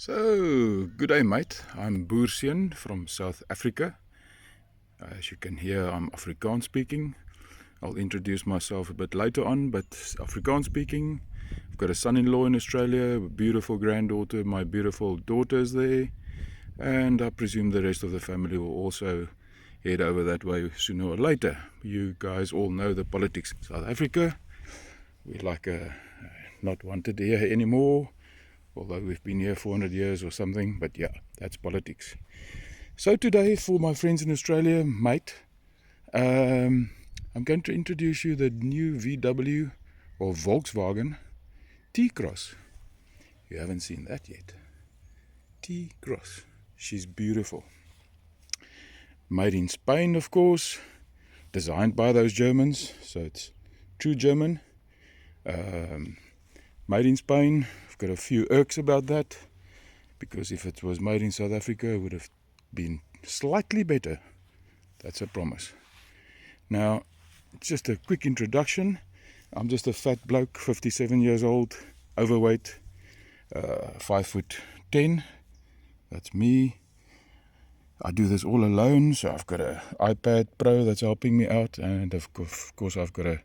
So, good day mate, I'm Boerseun from South Africa. As you can hear, I'm Afrikaans speaking. I'll introduce myself a bit later on, but Afrikaans speaking. I've got a son-in-law in Australia, a beautiful granddaughter, my beautiful daughter's there, and I presume the rest of the family will also head over that way sooner or later. You guys all know the politics in South Africa. We're like not wanted here anymore, although we've been here 400 years or something, but yeah, that's politics. So today, for my friends in Australia, mate, I'm going to introduce you the new VW or Volkswagen T-Cross. You haven't seen that yet. T-Cross. She's beautiful. Made in Spain, of course. Designed by those Germans, so it's true German. Made in Spain. I've got a few irks about that, because if it was made in South Africa, it would have been slightly better. That's a promise. Now, just a quick introduction. I'm just a fat bloke, 57 years old, overweight, 5'10". That's me. I do this all alone, so I've got an iPad Pro that's helping me out, and of course I've got a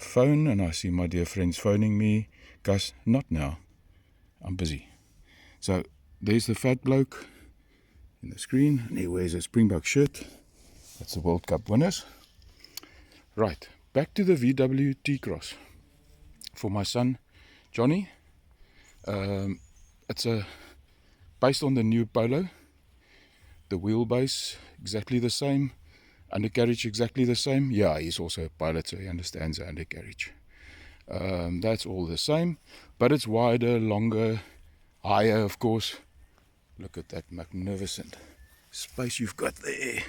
phone, and I see my dear friends phoning me. Gus, not now. I'm busy. So there's the fat bloke in the screen, and he wears a Springbok shirt. That's the World Cup winners. Right, back to the VW T-Cross. For my son, Johnny, it's based on the new Polo. The wheelbase exactly the same, undercarriage exactly the same. Yeah, he's also a pilot, so he understands the undercarriage. That's all the same, but it's wider, longer, higher, of course. Look at that magnificent space you've got there.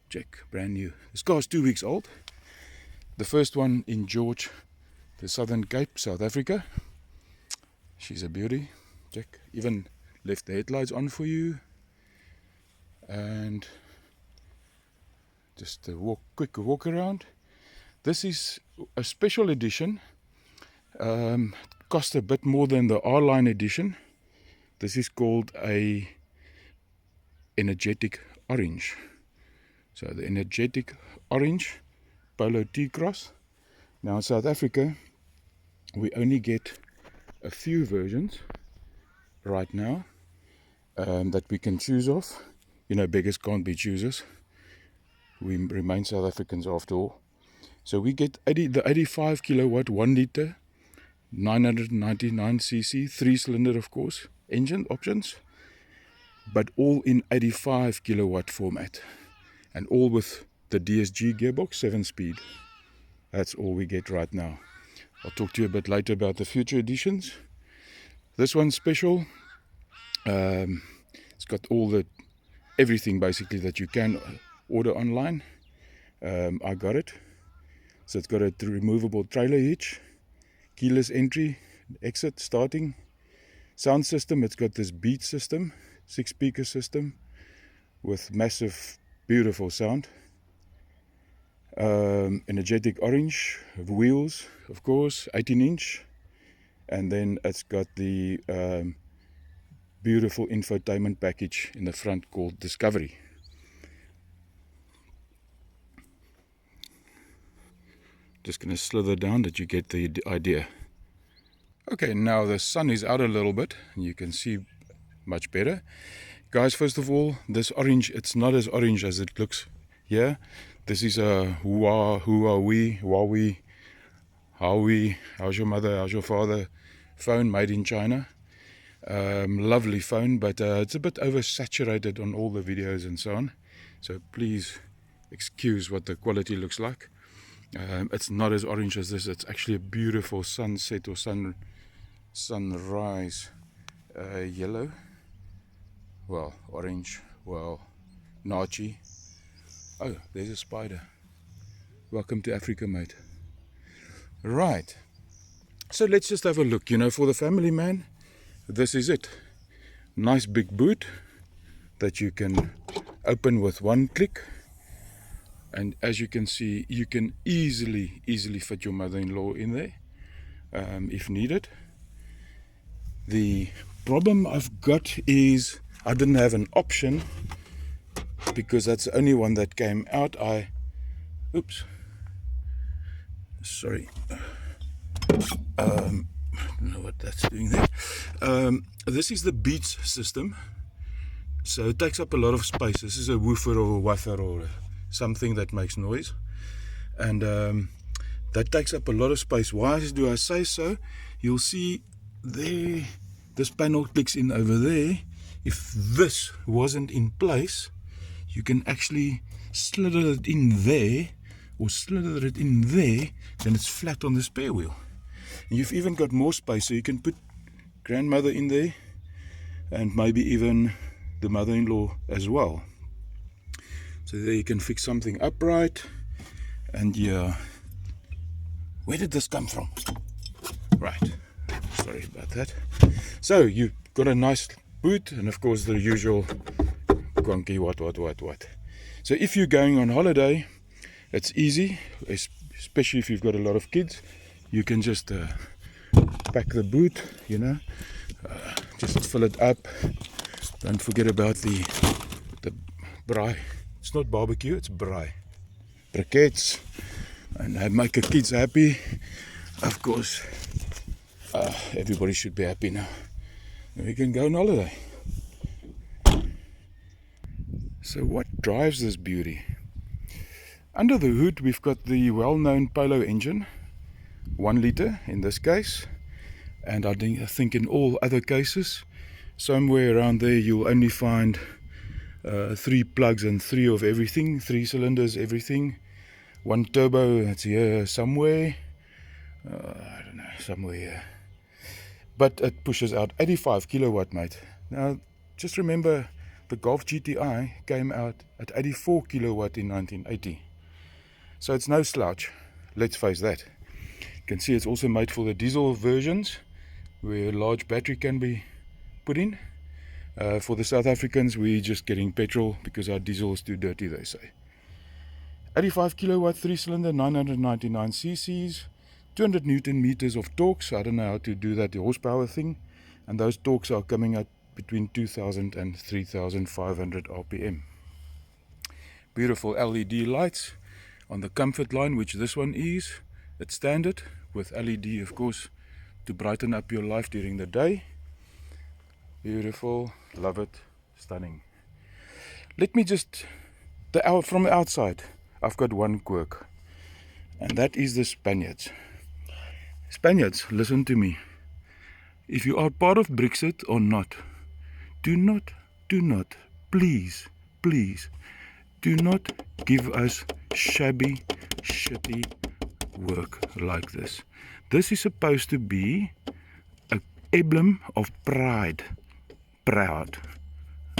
Check, brand new. This car's 2 weeks old. The first one in George, the Southern Cape, South Africa. She's a beauty. Check, even left the headlights on for you. And just a quick walk around. This is a special edition. Cost a bit more than the R-Line edition. This is called a energetic orange. So the energetic orange Polo T-Cross. Now in South Africa, we only get a few versions right now that we can choose off. You know, beggars can't be choosers. We remain South Africans after all. So we get the 85 kilowatt 1 liter 999cc 3-cylinder, of course, engine options, but all in 85 kilowatt format, and all with the DSG gearbox 7-speed. That's all we get right now. I'll talk to you a bit later about the future editions. This one's special. It's got everything basically that you can order online. I got it. So it's got a removable trailer hitch, keyless entry, exit, starting, sound system. It's got this Beat system, 6-speaker system with massive, beautiful sound. Energetic orange wheels, of course, 18-inch, and then it's got the beautiful infotainment package in the front called Discovery. Just going to slither down that you get the idea. Okay, now the sun is out a little bit and you can see much better. Guys, first of all, this orange, it's not as orange as it looks here. This is a Huawei, how's your mother, how's your father phone, made in China. Lovely phone, but it's a bit oversaturated on all the videos and so on. So please excuse what the quality looks like. It's not as orange as this. It's actually a beautiful sunset or sunrise yellow. Well, orange. Well, nachi. Oh, there's a spider. Welcome to Africa, mate. Right. So let's just have a look. You know, for the family man, this is it. Nice big boot that you can open with one click. And as you can see, you can easily fit your mother-in-law in there if needed. The problem I've got is I didn't have an option, because that's the only one that came out. Oops, sorry, I don't know what that's doing there. This is the Beats system, so it takes up a lot of space. This is a woofer or a woofer or something that makes noise, and that takes up a lot of space. Why do I say so? You'll see there, this panel clicks in over there. If this wasn't in place, you can actually slither it in there, or slither it in there, then it's flat on the spare wheel. And you've even got more space, so you can put grandmother in there, and maybe even the mother-in-law as well. So there you can fix something upright. And yeah, where did this come from? Right, sorry about that. So you've got a nice boot, and of course the usual quanky what. So if you're going on holiday, it's easy, especially if you've got a lot of kids. You can just pack the boot, you know, just fill it up. Don't forget about the braai. It's not barbecue, it's braai. Briquettes, and make the kids happy. Of course, everybody should be happy now. We can go on holiday. So what drives this beauty? Under the hood we've got the well-known Polo engine, 1 litre in this case, and I think in all other cases, somewhere around there you'll only find 3 plugs and 3 of everything, 3 cylinders, everything. 1 turbo, it's here somewhere, I don't know, somewhere here. But it pushes out 85 kilowatt, mate. Now, just remember, the Golf GTI came out at 84 kilowatt in 1980. So it's no slouch, let's face that. You can see it's also made for the diesel versions, where a large battery can be put in. For the South Africans, we're just getting petrol because our diesel is too dirty, they say. 85 kilowatt 3-cylinder, 999 cc's, 200 newton meters of torque. So I don't know how to do that, the horsepower thing. And those torques are coming out between 2000 and 3500 RPM. Beautiful LED lights on the comfort line, which this one is. It's standard with LED, of course, to brighten up your life during the day. Beautiful, love it, stunning. Let me just, from the outside, I've got one quirk, and that is the Spaniards. Spaniards, listen to me. If you are part of Brexit or not, do not, please, do not give us shabby, shitty work like this. This is supposed to be an emblem of pride. Proud.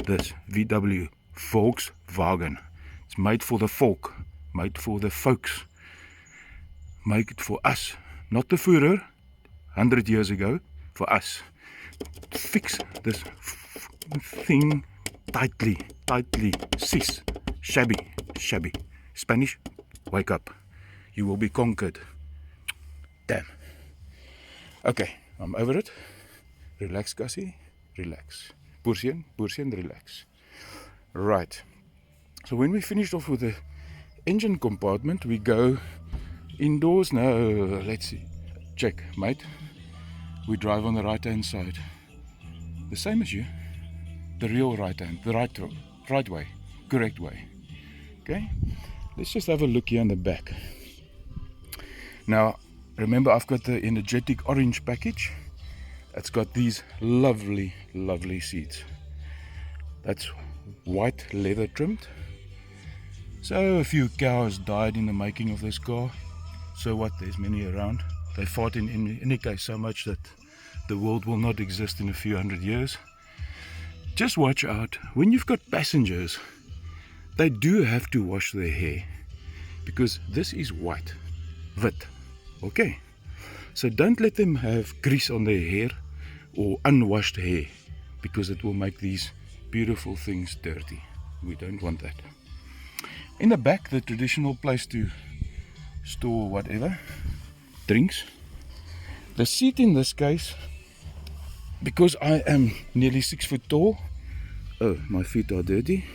This VW, Volkswagen. It's made for the folk, made for the folks, make it for us, not the Führer 100 years ago, for us. Fix this thing tightly, sis, shabby. Spanish, wake up, you will be conquered. Damn. Okay, I'm over it. Relax, Cassie, relax. Boersien, relax. Right. So when we finished off with the engine compartment, we go indoors. Now, let's see. Check, mate. We drive on the right-hand side. The same as you. The real right hand. The right way. Correct way. Okay? Let's just have a look here in the back. Now, remember I've got the energetic orange package. It's got these lovely seats. That's white leather trimmed. So a few cows died in the making of this car. So what, there's many around. They fought in any case so much that the world will not exist in a few hundred years. Just watch out, when you've got passengers, they do have to wash their hair, because this is white, wit, okay? So don't let them have grease on their hair or unwashed hair, because it will make these beautiful things dirty. We don't want that. In the back, the traditional place to store whatever, drinks. The seat in this case because I am nearly 6 foot tall. Oh, my feet are dirty,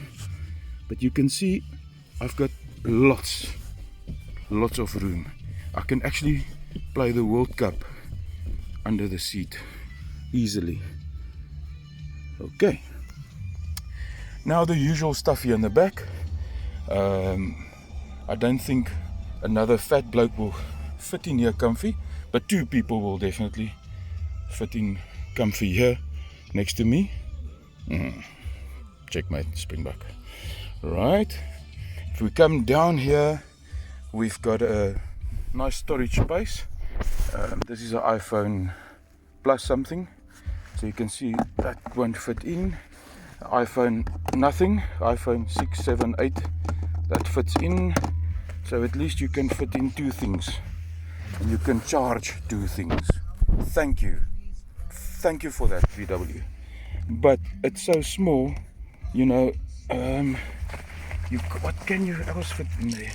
but you can see I've got lots of room. I can actually play the World Cup under the seat easily. Okay, now the usual stuff here in the back. I don't think another fat bloke will fit in here comfy, but 2 people will definitely fit in comfy here next to me. Checkmate, Springbok. Right, if we come down here, we've got a nice storage space. This is an iPhone plus something, so you can see that won't fit in. iPhone nothing, iPhone 6, 7, 8, that fits in. So at least you can fit in 2 things, and you can charge 2 things. Thank you for that, VW. But it's so small, you know. What can you else fit in there?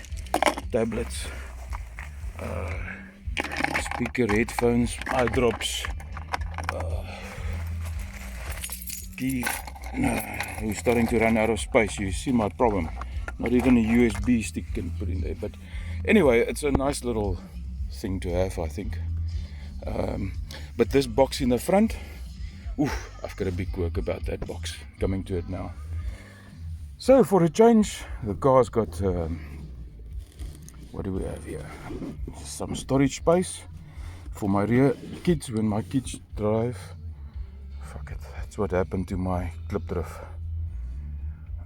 Tablets, speaker, headphones, eye drops, key. No, we're starting to run out of space. You see my problem. Not even a USB stick can put in there. But anyway, it's a nice little thing to have, I think. But this box in the front, I've got a big quirk about that box. Coming to it now. So for a change, the car's got, what do we have here? Some storage space for my rear kids when my kids drive. Fuck it, that's what happened to my clip drift.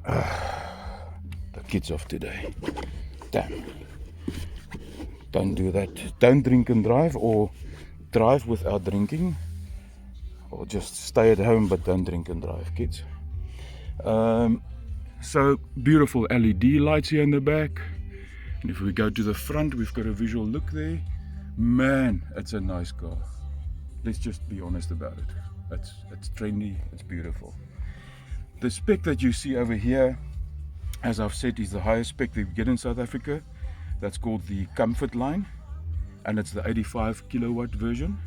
The kids of today. Damn. Don't do that. Don't drink and drive, or drive without drinking, or just stay at home but don't drink and drive, kids. So beautiful LED lights here in the back, and if we go to the front, we've got a visual look there. Man, it's a nice car. Let's just be honest about it. It's trendy, it's beautiful. The spec that you see over here, as I've said, is the highest spec that we get in South Africa. That's called the Comfort line, and it's the 85 kilowatt version.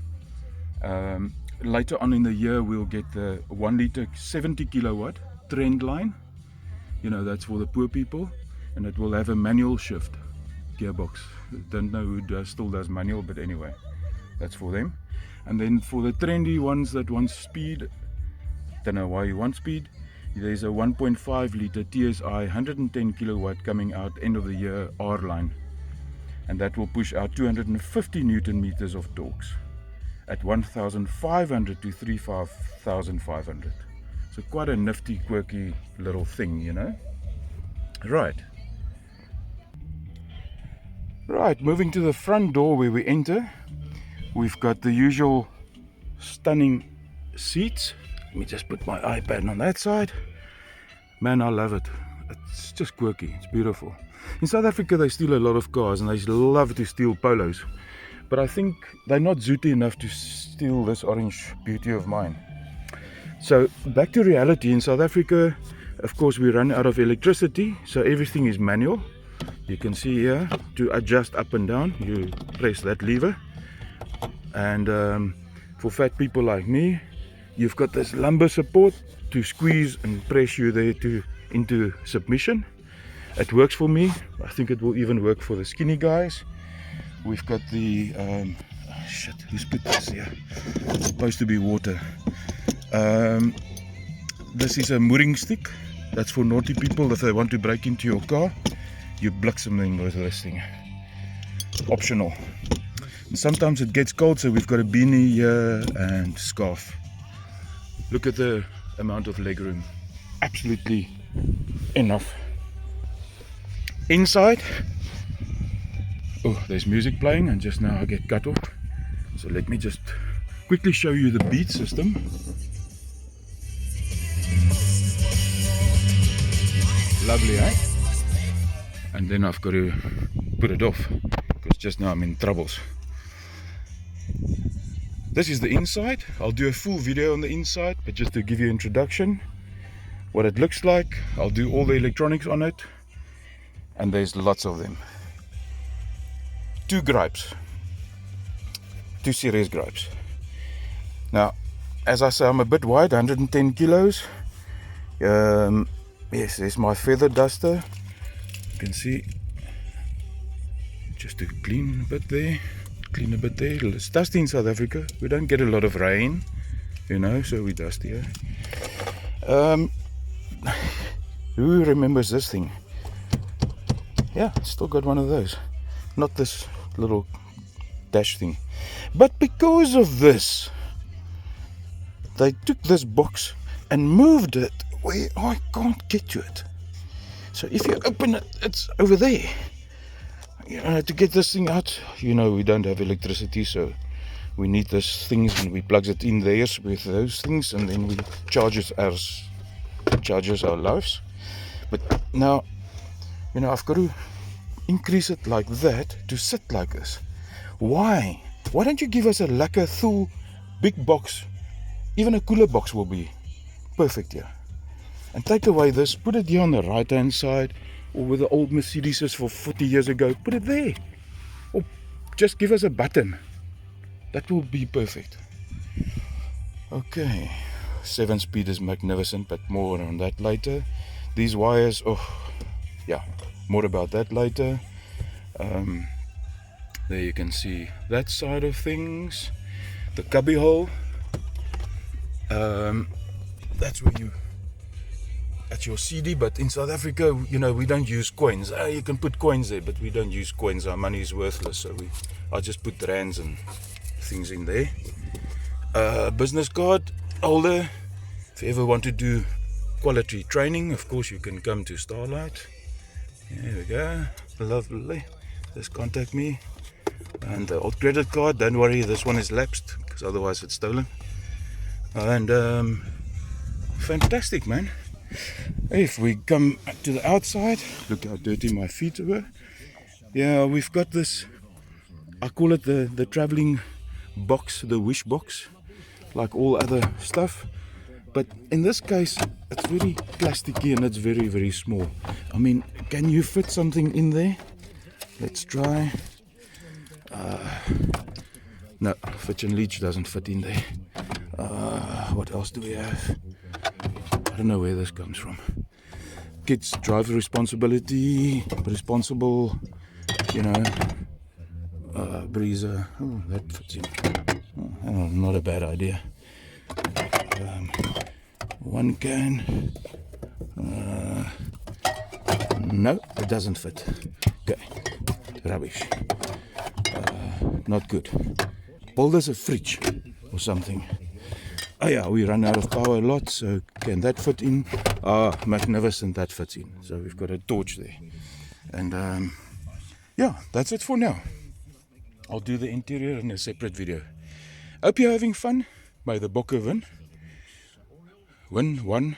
Later on in the year, we'll get the 1 liter 70 kilowatt trend line. You know, that's for the poor people, and it will have a manual shift gearbox. Don't know who still does manual, but anyway, that's for them. And then for the trendy ones that want speed, don't know why you want speed, there's a 1.5 liter TSI 110 kilowatt coming out end of the year R line, and that will push out 250 newton meters of torques at 1,500 to 3,500. So quite a nifty, quirky little thing, you know. Right, moving to the front door where we enter, we've got the usual stunning seats. Let me just put my iPad on that side. Man, I love it. It's just quirky, it's beautiful. In South Africa they steal a lot of cars, and they love to steal polos, but I think they're not zooty enough to steal this orange beauty of mine. So back to reality. In South Africa, of course, we run out of electricity, so everything is manual. You can see here, to adjust up and down, you press that lever. And for fat people like me, you've got this lumbar support to squeeze and press you there into submission. It works for me. I think it will even work for the skinny guys. We've got the shit, who's put this here? It's supposed to be water. This is a mooring stick. That's for naughty people. If they want to break into your car, you bliksem them with this thing. Optional. And sometimes it gets cold, so we've got a beanie here and scarf. Look at the amount of leg room. Absolutely enough. Inside, oh, there's music playing, and just now I get cut off. So let me just quickly show you the beat system. Lovely, eh? And then I've got to put it off, because just now I'm in troubles. This is the inside. I'll do a full video on the inside, but just to give you an introduction, what it looks like. I'll do all the electronics on it, and there's lots of them. Two serious gripes. Now, as I say, I'm a bit wide, 110 kilos. Yes, there's my feather duster. You can see, just to clean a bit there. It's dusty in South Africa. We don't get a lot of rain, you know, so we dust here. Who remembers this thing? Yeah, still got one of those. Not this little dash thing. But because of this, they took this box and moved it where I can't get to it. So if you open it, it's over there. You know, to get this thing out, you know, we don't have electricity, so we need this things, and we plug it in there with those things, and then we charges our lives. But now, you know, I've got to increase it like that to sit like this. Why don't you give us a lekker full big box? Even a cooler box will be perfect here. And take away this, put it here on the right hand side, or with the old Mercedes for 40 years ago, put it there. Or just give us a button. That will be perfect. Okay, 7-speed is magnificent, but more on that later. These wires, oh yeah, more about that later. There you can see that side of things. The cubby hole. That's where that's your CD, but in South Africa, you know, we don't use coins. You can put coins there, but we don't use coins. Our money is worthless, so I just put rands and things in there. Business card holder. If you ever want to do quality training, of course you can come to Starlight. There we go. Lovely. Just contact me. And the old credit card, don't worry, this one is lapsed, because otherwise it's stolen. And fantastic, man. If we come to the outside, look how dirty my feet were. Yeah, we've got this, I call it the traveling box, the wish box, like all other stuff. But in this case, it's very plasticky and it's very, very small. I mean, can you fit something in there? Let's try. No, Fitch and Leach doesn't fit in there. What else do we have? I don't know where this comes from. Kids, driver responsibility, responsible, you know, breezer. Oh, that fits in. Oh, not a bad idea. One can. No, it doesn't fit. Okay, rubbish. Not good. Build us a fridge or something. Oh yeah, we run out of power a lot, so can that fit in? Magnificent, that fits in. So we've got a torch there. And yeah, that's it for now. I'll do the interior in a separate video. Hope you're having fun. May the bokke win. Win one.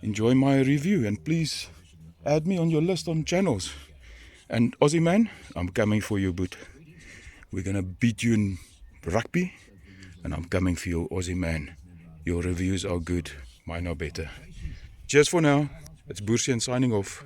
Enjoy my review, and please add me on your list on channels. And Aussie man, I'm coming for you, boot. We're gonna beat you in rugby, and I'm coming for you, Aussie man. Your reviews are good, mine are better. Cheers for now. It's Boersian signing off.